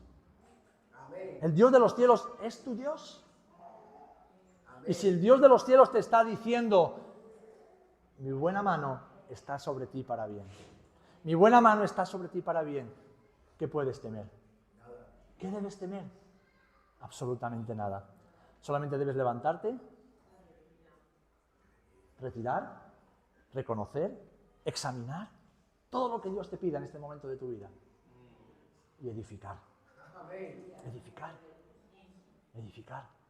El Dios de los cielos es tu Dios. Y si el Dios de los cielos te está diciendo, mi buena mano está sobre ti para bien. Mi buena mano está sobre ti para bien. ¿Qué puedes temer? ¿Qué debes temer? Absolutamente nada. Solamente debes levantarte, retirar, reconocer, examinar todo lo que Dios te pida en este momento de tu vida y edificar. Edificar. Edificar.